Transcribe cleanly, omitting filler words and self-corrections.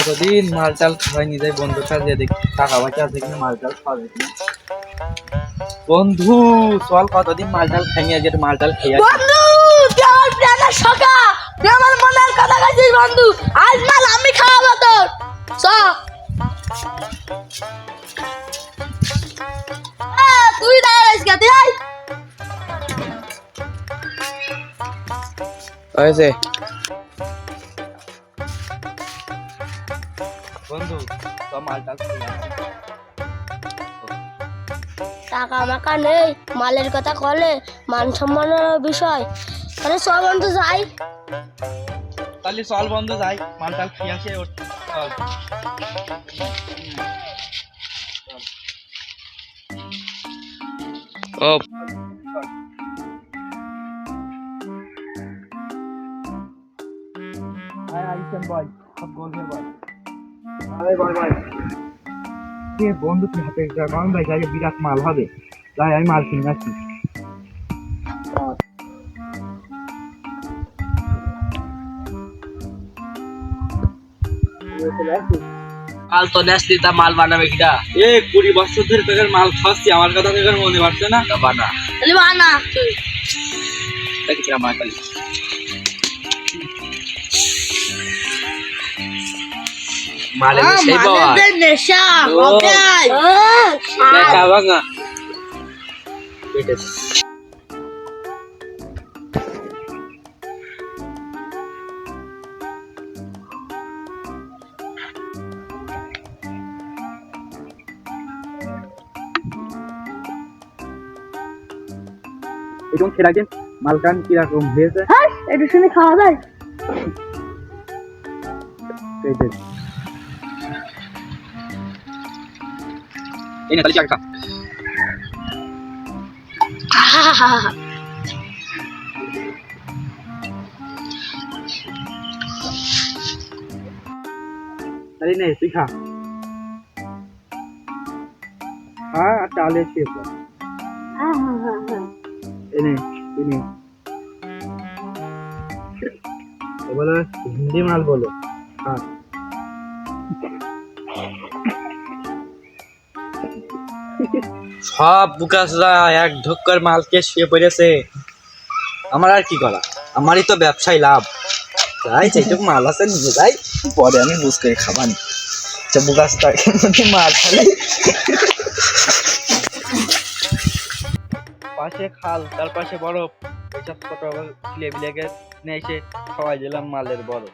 কতদিন মালটাল খাওয়াইনি যাই বন্ধুর কাছে দেখি টাকা পয়সা আছে কিনা মালটাল খাওয়াবে কিনা। বন্ধু চল কতদিন মালটাল খাইনি আজ মালটাল খেয়ে আসি। বন্ধু তুই আমার প্রাণের সখা, তুই আমার মনের কথা কাছিস বন্ধু। আজ মাল আমি খাওয়াবো তোর। চ তুই দাঁড়াইস কে? তুই আয়। হয়েছে বন্ধু তো মালটাল খেয়ে আসি। টাকা মাকা নেই, মালের কথা কলে মান সম্মানের বিষয়। তাহলে চ বন্ধু যাই। তাহলে চল বন্ধু যাই মালটাল খেয়ে আসি। চল ও বন্ধু তুই হাতে কারণ ভাই আগে বিরাট মাল হবে, তাই আমি মাল কিনে আসি। মাল তো নেসলি তা মাল বানাবে কিটা? 20 বছর ধরে তোদের মাল খাচ্ছি, আমার কথা তোদের মনে পড়ছে না? বানা তাহলে বানা তুই। দেখি আমার খালি মালে সেই বাবা নেশা ও। ওটাই দেখা ভাঙা এটা এরকম খেয়ে রাখেন মালকান কিরকম হয়েছে এটা শুনে খাওয়া যায়। এই না তাহলে চাকা তাহলে নে তুই খা। হ্যাঁ চালে খেয়ে এনে তুমি বলো হিন্দি মাল বলো। হ্যাঁ সব বুকাসরা এক ঢক্কর মালকে শুয়ে পড়েছে, আমার আর কি করা, আমারই তো ব্যবসায় লাভ। তাই সেইটুকু মাল আছে নিয়ে যাই, পরে আমি বুঝ করে খাবানি বুকাসটা মাল খালি পাশে খাল তার পাশে বরফ, এইসব ছোট লেবিলেকে নিয়ে এসে খাওয়াই দিলাম মালের বরফ।